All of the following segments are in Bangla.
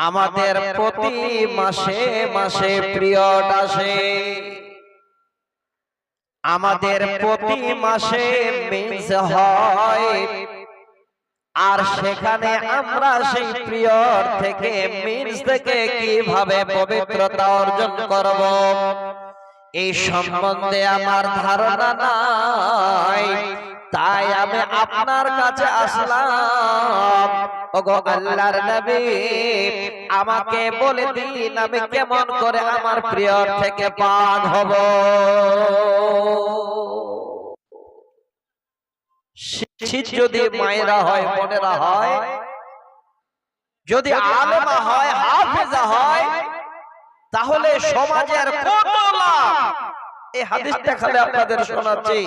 আমাদের প্রতি মাসে মাসে পিরিয়ড আসে, আমাদের প্রতি মাসে মেন্স হয়, আর সেখানে আমরা সেই পিরিয়ড থেকে মেন্স থেকে কিভাবে পবিত্রতা অর্জন করব এই সম্বন্ধে আমার ধারণা নাই। তাই আমি আপনার কাছে আসলাম, ওগো আল্লাহর নবী আমাকে বলে দিন আমি কেমন করে আমার পিরিয়ড থেকে পাক হব। যদি মায়েরা হয়, বোনেরা হয়, যদি আলেমা হয়, হাফেজা হয়, তাহলে সমাজের কত লাভ। এই হাদিসটা খালি আপনাদের শোনাচ্ছি।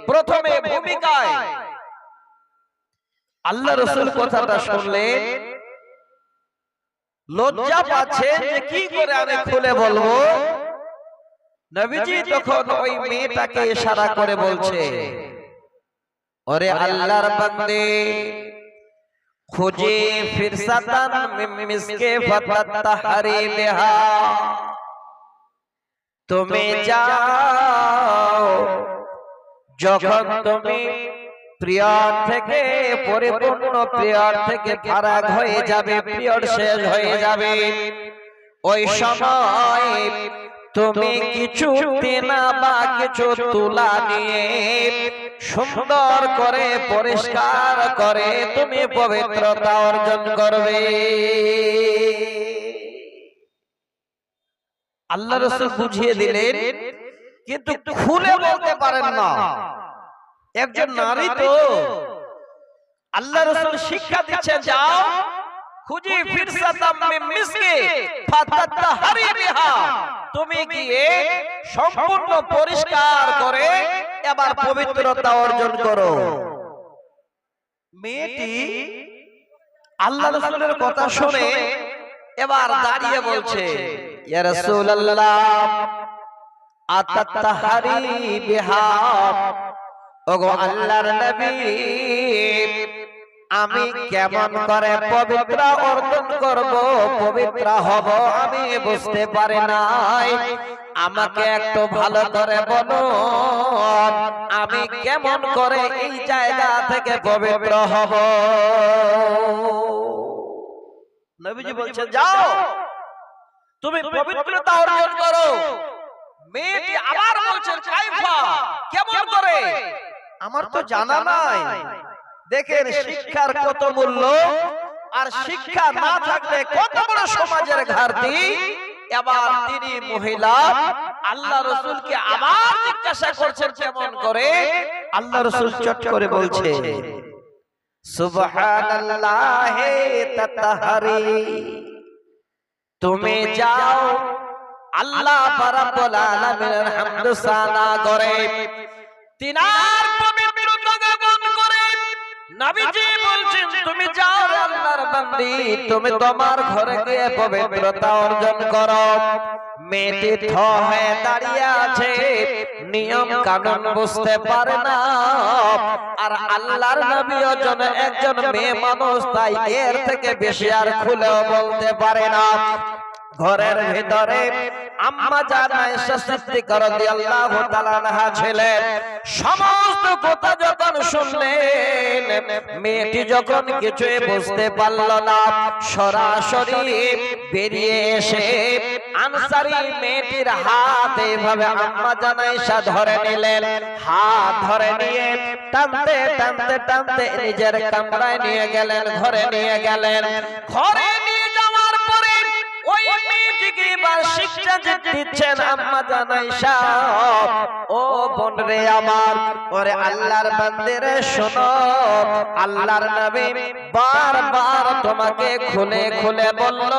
প্রথমে ভূমিকায় আল্লাহ রাসূল কথাটা শুনলেন, লজ্জা পাচ্ছেন যে কি করে আমি খুলে বলবো। নবীজি তখন ওই মেয়েটাকে ইশারা করে বলছে, ওরে আল্লাহর বান্দে, খুঁজে ফিরসাতান মিসকে ফাতাতাহারি বিহা, তুমি যাও যখন তুমি পিরিয়ড থেকে পরিপূর্ণ পিরিয়ড থেকে ফারাগ হয়ে যাবে, পিরিয়ড শেষ হয়ে যাবে, ওই সময় তুমি কিছু তেনা বা কিছু তুলা নিয়ে সুন্দর করে পরিষ্কার করে তুমি পবিত্রতা অর্জন করবে। আল্লাহ রাসূল বুঝিয়ে দিলেন, কিন্তু খুলে বলতে পারেন না। একজন নারী তো, আল্লাহ রাসূল শিক্ষা দিচ্ছেন, যাও খুঁজি ফিরসাতাম মিন মিসকি ফাতাতাহারি বিহা, তুমি গিয়ে সম্পূর্ণ পরিষ্কার করে এবার পবিত্রতা অর্জন করো। মেয়েটি আল্লাহ রাসূলের কথা শুনে এবার দাঁড়িয়ে বলছে, ইয়া রাসূলুল্লাহ আতাতাহারি বিহা, ওগো আল্লাহর নবী আমি কেমন করে পবিত্র অর্জন করব, পবিত্র হব আমি বুঝতে পারি নাই, আমাকে একটু ভালো করে বলো আমি কেমন করে এই জায়গা থেকে পবিত্র হব। নবীজি বলছেন, যাও তুমি পবিত্রতা অর্জন করো। মেয়েটি আবার বলছেন, কাইফা, কেমন করে, আমার তো জানা নাই। দেখেন শিক্ষার কত মূল্য, আর শিক্ষা না থাকলে কত বড় সমাজের ঘাটতি। এবার তিনি মহিলা আল্লাহ রাসূলকে আবার জিজ্ঞাসা করছেন কেমন করে। আল্লাহ রাসূল চট করে বলছে, সুবহানাল্লাহি তাতাহারি, তুমি যাও আল্লাহ রাব্বুল আলামিনের হামদ সানা করে তিনার পবিত্রতা জ্ঞাপন করে। নবীজি বলছেন, তুমি যাও আল্লাহর বান্দি, তুমি তোমার ঘরে গিয়ে পবিত্রতা অর্জন করো। মেয়েটি থ হয়ে দাঁড়িয়ে আছে, নিয়ম কানুন বুঝতে পারে না, আর আল্লাহর নবীও একজন মেয়ে মানুষ, তাই এর থেকে বেশি আর খুলেও বলতে পারে না। ঘরের ভিতরে আম্মা জান আয়েশা সিদ্দিকা রাদিয়াল্লাহু তাআলা আনহা ছিলেন। সমস্ত কথা যখন শুনলেন, মেয়েটি যখন কিছুই বুঝতে পারল না, সরাসরি বেরিয়ে এসে আনসারী মেয়েটির হাত এইভাবে আম্মা জান আয়েশা ধরে নিলেন। হাত ধরে নিয়ে টানতে টানতে টানতে নিজের কামরায় নিয়ে গেলেন, ঘরে নিয়ে গেলেন। ঘরে নিয়ে যাওয়ার পরে ওই মেয়েটিকে এবার শিক্ষা দিচ্ছেন আম্মা জান আয়েশা, ও বোন রে আমার, ওরে আল্লাহর বান্দেরে শোনো, আল্লাহর নবী বারবার তোমাকে খুলে খুলে বলল,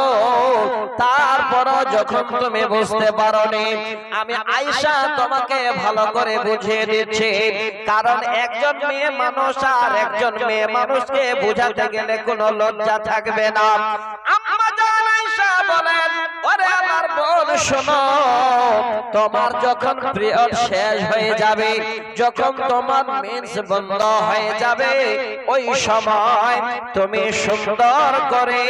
তারপরও যখন তুমি বুঝতে পারোনি, আমি আয়েশা তোমাকে ভালো করে বুঝিয়ে দিচ্ছি। কারণ একজন মেয়ে মানুষ আর একজন মেয়ে মানুষকে বোঝাতে গেলে কোনো লজ্জা থাকবে না। আম্মা জান আয়েশা বলেন, ওরে আমার বোন শোনো, তোমার যখন পিরিয়ড শেষ হয়ে যাবে, যখন তোমার মেন্স বন্ধ হয়ে যাবে, ওই সময় তুমি সুন্দর করে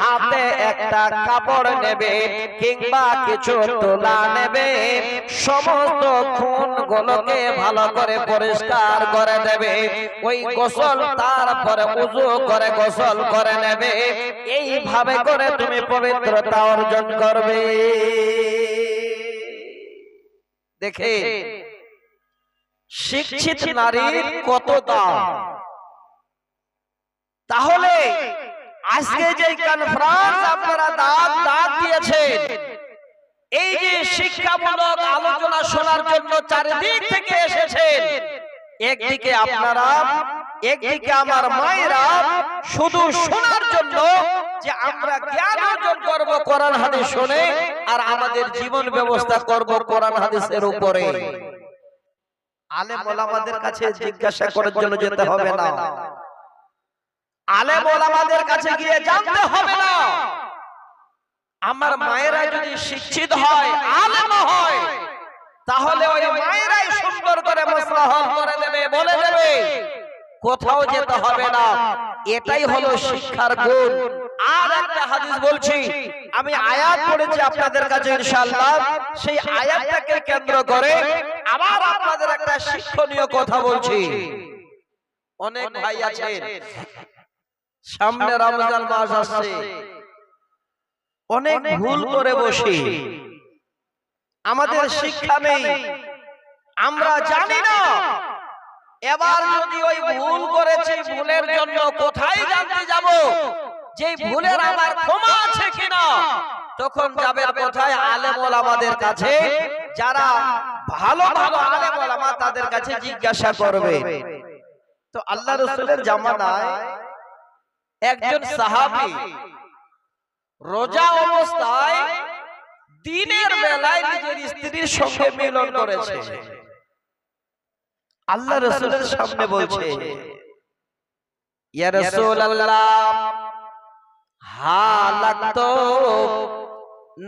হাতে একটা কাপড় নেবে কিংবা কিছু তুলা নেবে, সমস্ত খুনগুলোকে ভালো করে পরিষ্কার করে দেবে। ওই গোসল তারপরে ওযু করে গোসল করে নেবে। এইভাবে করে তুমি পবিত্রতা অর্জন করবে। দেখে শিক্ষিত নারীর কত দাম। তাহলে আজকে যে কনফারেন্স আপনারা দাঁত দিয়েছেন, এই যে শিক্ষামূলক আলোচনা শোনার জন্য চারিদিক থেকে এসেছেন, একদিকে আপনারা, একদিকে আমার মায়েরা, শুধু শোনার জন্য যে আমরা জ্ঞান অর্জন করব কোরআন হাদিস শুনে, আর আমাদের জীবন ব্যবস্থা করব কোরআন হাদিসের উপরে। আলেম ওলামাদের কাছে জিজ্ঞাসা করার জন্য যেতে হবে না, আলেম ওলামাদের কাছে গিয়ে জানতে হবে না। আমার মায়েরা যদি শিক্ষিত হয়, আলেম হয়, তাহলে ওই মায়েরাই সুন্দর করে মাসলা হল করে দেবে, বলে দেবে, কোথাও যেতে হবে না। এটাই হলো শিক্ষার গুণ। আর একটা হাদিস বলছি, আমি আয়াত পড়েছি আপনাদের কাছে ইনশাআল্লাহ, সেই আয়াতটাকে কেন্দ্র করে আবার আপনাদের একটা শিক্ষণীয় কথা বলছি। অনেক ভাই আছেন, সামনে রমজান মাস আসছে, অনেক ভুল করে বসি, আমাদের শিক্ষা নেই, আমরা জানি না। এবার যদি ওই ভুল করেছি, ভুলের জন্য কোথায় জানতে যাব যে ভুলের আমার ক্ষমা আছে কিনা? তখন যাবে কোথায়? আলেম ওলামাদের কাছে। যারা ভালো ভালো আলেম ওলামা, তাদের কাছে জিজ্ঞাসা করবে। তো আল্লাহ রাসূলের জামানায় একজন সাহাবী রোজা অবস্থায় দিনের বেলায় নিজের স্ত্রীর সঙ্গে মিলন করেছে। আল্লাহ রাসূলের সামনে বলছে, ইয়া রাসূলুল্লাহ, হালাত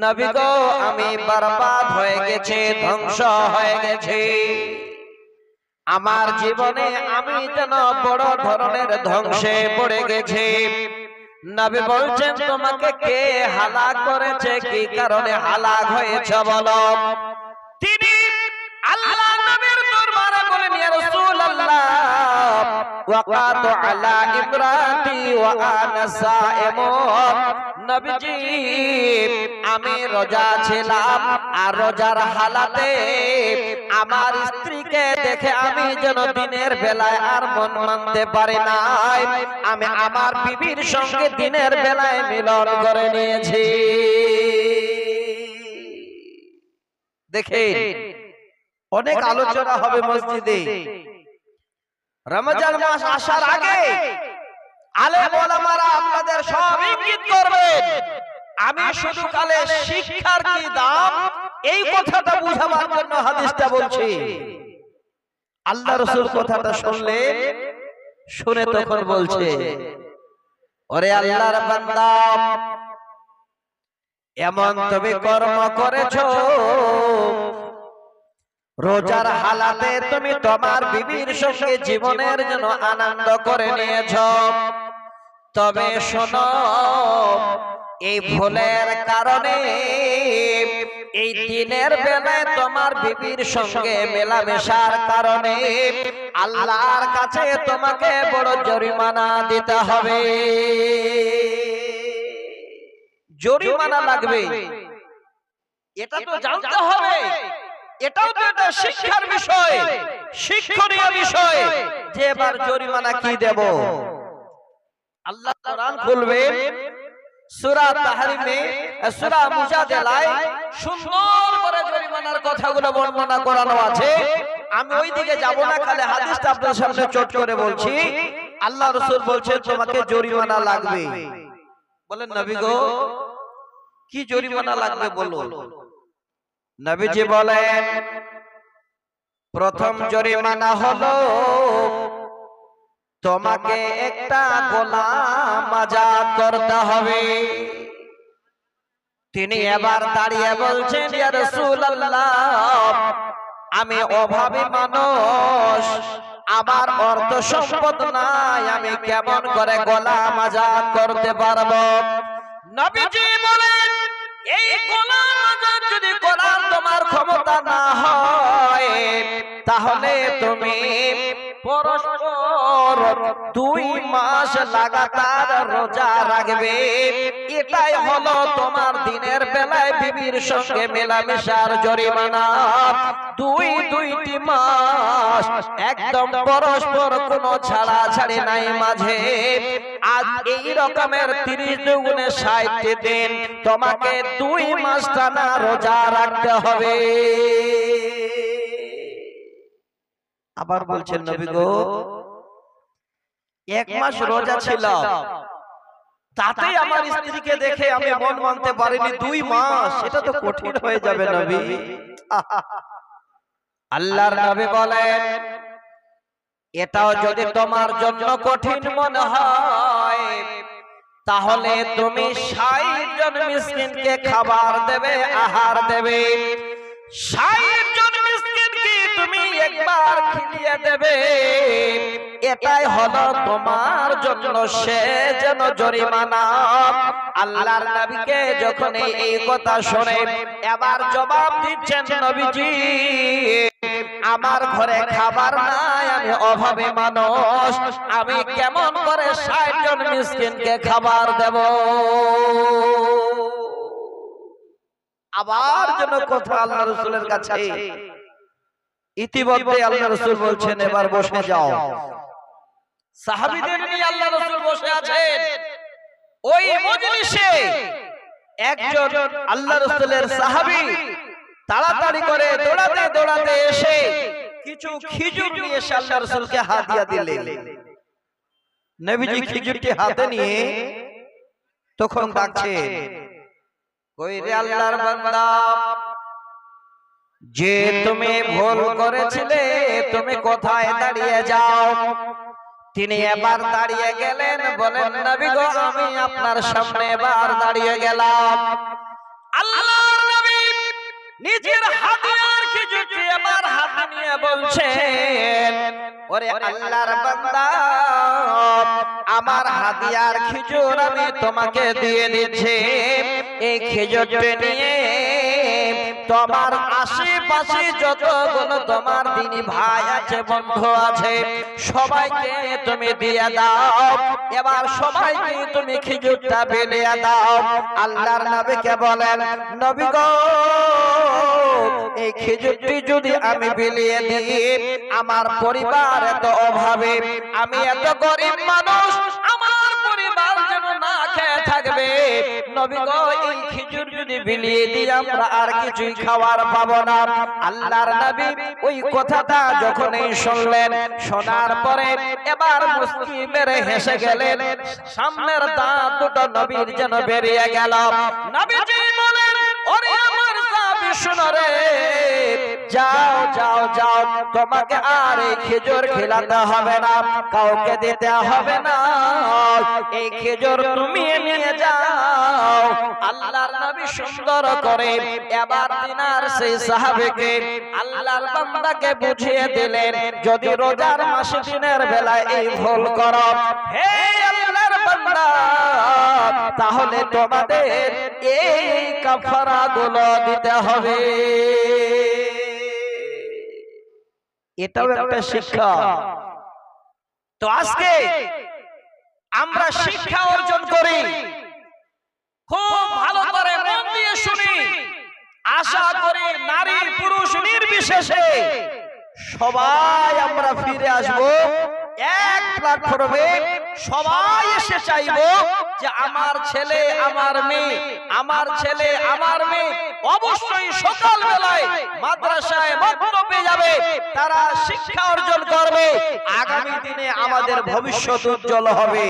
নবী গো, আমি বরবাদ হয়ে গেছি, ধ্বংস হয়ে গেছি। আমার জীবনে আমি যেন বড় ধরনের ধ্বংসে পড়ে গেছি। নবী বলছেন, তোমাকে কে হালাক করেছে? কি কারণে হালাক হয়েছে বলো? তিনি আল্লাহ নবীর দরবারে বলেন, ইয়া রাসূলুল্লাহ, ওয়াকাতু আলা ইমরাতি ওয়া আনা সাইমুন। নবীজি, আমি রোজা ছিলাম, আর রোজার হালাতে আমার স্ত্রীকে দেখে আমি যেন দিনের বেলায় আর মন মানতে পারি নাই, আমি আমার বিবির সঙ্গে দিনের বেলায় মিলন করে নিয়েছি। দেখেন, অনেক আলোচনা হবে মসজিদে। রমজান মাস আসার আগে আলেম ওলামারা আপনাদের সব ইঙ্গিত করবেন। আমি শুধু কালে শিক্ষার কি দাম, এই কথাটা বুঝাবার জন্য হাদিসটা বলছি। আল্লাহ রাসূল কথাটা শুনলেন, শুনে তখন বলছে, ওরে আল্লাহর বান্দা, এমন তুমি কর্ম করেছো, রোজার হালাতে তুমি তোমার বিবির সঙ্গে জীবনের জন্য আনন্দ করে নিয়েছো। তবে শোনো, এই ভুলের কারণে এই দিনের বেলায় তোমার বিবির সঙ্গে মেলামেশার কারণে আল্লাহর কাছে তোমাকে বড় জরিমানা দিতে হবে। জরিমানা লাগবে, এটা তো জানতে হবে। এটাও তো একটা শিক্ষার বিষয়, শিক্ষণীয় বিষয় যে এবার জরিমানা কি দেব। আল্লাহ কোরআন খুলবেন, সূরা তাহরিমে, সূরা মুজাদালায় সুন্দর করে জরিমানার কথাগুলো বর্ণনা করানো আছে। আমি ওই দিকে যাব না, খালি হাদিসটা আপনাদের সামনে চট করে বলছি। আল্লাহ রাসূল বলছেন, তোমাকে জরিমানা লাগবে। বলেন, নবী গো, কি জরিমানা লাগবে বলুন। নবীজি বলেন, প্রথম জরিমানা হলো তোমাকে একটা গোলাম আজাদ করতে হবে। তিনি এবার দাঁড়িয়ে বলছেন, ইয়া রাসূলুল্লাহ, আমি অভাবী মানুষ, আমার অর্থ সম্পদ নাই, আমি কেমন করে গোলাম আজাদ করতে পারবো? নবীজি বলেন, এই গোলাম আজাদ যদি করার তোমার ক্ষমতা না হয়, তাহলে তুমি পরস্পর 2 মাস লাগাতার রোজা রাখবে। এটাই হলো তোমার দিনের বেলায় বিবির সঙ্গে মেলামেশার জরিমানা। 2টি মাস একদম পরস্পর কোনো ছাড়াছাড়ি নাই মাঝে। আজ এই রকমের 30 দুগুণে 60 দিন তোমাকে 2 মাস টানা রোজা রাখতে হবে। আবার বলছেন নবী গো, 1 মাস রোজা ছিল, তাতেই আমার স্ত্রীকে দেখে আমি মন মানতে পারিনি, 2 মাস এটা তো কঠিন হয়ে যাবে নবী। আল্লাহর নবী বলেন, এটাও যদি তোমার জন্য কঠিন মনে হয়, তাহলে তুমি 60 জন মিসকিনকে খাবার দেবে, আহার দেবে। 60 জন মিসকিনকে তুমি একবার খিলিয়ে দেবে। এটাই হলো তোমার জন্য শেষ জরিমানা। আল্লাহর নবীকে যখন এই কথা শুনে এবার জবাব দিচ্ছেন নবীজি, আমার ঘরে খাবার নাই, আমি অভাবী মানুষ, আমি কেমন করে 60 জন মিসকিনকে খাবার দেব? আবার যেন কথা আল্লাহ রাসূলের কাছে। ইতিমধ্যে আল্লাহ রাসূল বলছেন, এবার বসে যাও। সাহাবীদের নিয়ে আল্লাহ রাসূল বসে আছেন। ওই মজলিসে একজন আল্লাহ রাসূলের সাহাবী তাড়াতাড়ি করে দৌড়াতে দৌড়াতে এসে কিছু খেজুর নিয়ে এসে আল্লাহ রাসূলকে হাদিয়া দিলেন। নবীজি খেজুরটি হাতে নিয়ে তখন ডাকছেন, কই রে আল্লাহর বান্দা, যে তুমি ভুল করেছিলে, তুমি কোথায় দাঁড়িয়ে যাও? তিনি এবার দাঁড়িয়ে গেলেন, বলেন, নবী গো, আমি আপনার সামনে এবার দাঁড়িয়ে গেলাম। আল্লাহর নবী নিজের হাদিয়ার খেজুরটি এবার হাতে নিয়ে বলছেন, ওরে আল্লাহর বান্দা, আমার হাদিয়ার খেজুর আমি তোমাকে দিয়ে দিচ্ছি। এই খেজুরটি নিয়ে তোমার আশেপাশে যতগুলো তোমার দিনী ভাই আছে, বন্ধু আছে, সবাইকে তুমি দিয়ে দাও। এবার সবাইকে তুমি খেজুরটা বিলিয়ে দাও। আল্লাহর নবীকে বলেন, নবী গো, এই খেজুরটি যদি আমি বিলিয়ে দিই, আমার পরিবার এত অভাবে, আমি এত গরিব মানুষ, আমার পরিবার যেন না খেয়ে থাকবে। নবী গো, এই খেজুর যদি বিলিয়ে দিই, আমরা আর কিছুই খাওয়ার পাবো না। আল্লাহর নবী ওই কথাটা যখনই শুনলেন, শোনার পরে এবার মুস্কি মেরে হেসে গেলেন। সামনের দাঁত দুটো নবীর যেন বেরিয়ে গেল। নবীজি বলেন, ওরে আমার সাহাবী শোনো রে, যাও যাও যাও, তোমাকে আর এই খেজুর খেলাতে হবে না, কাউকে দিতে হবে না, এই খেজুর তুমি নিয়ে যাও। আল্লাহর নবী সুন্দর করে এবার তিনার সেই সাহাবীকে, আল্লাহর বান্দাকে বুঝিয়ে দিলেন, যদি রোজার মাসে দিনের বেলায় এই ভুল করো, হে আল্লাহর বান্দা, তাহলে তোমাদের এই কাফারা গুলো দিতে হবে। এটাও একটা শিক্ষা। তো আজকে আমরা শিক্ষা অর্জন করি, খুব ভালো করে মন দিয়ে শুনি। আশা করি নারী পুরুষ নির্বিশেষে সবাই আমরা ফিরে আসবো এক প্ল্যাটফর্মে। সবাই এসে চাইবো যে আমার ছেলে আমার মেয়ে, আমার ছেলে আমার মেয়ে অবশ্যই সকাল বেলায় মাদ্রাসায় মক্তবে যাবে, তারা শিক্ষা অর্জন করবে, আগামী দিনে আমাদের ভবিষ্যৎ উজ্জ্বল হবে।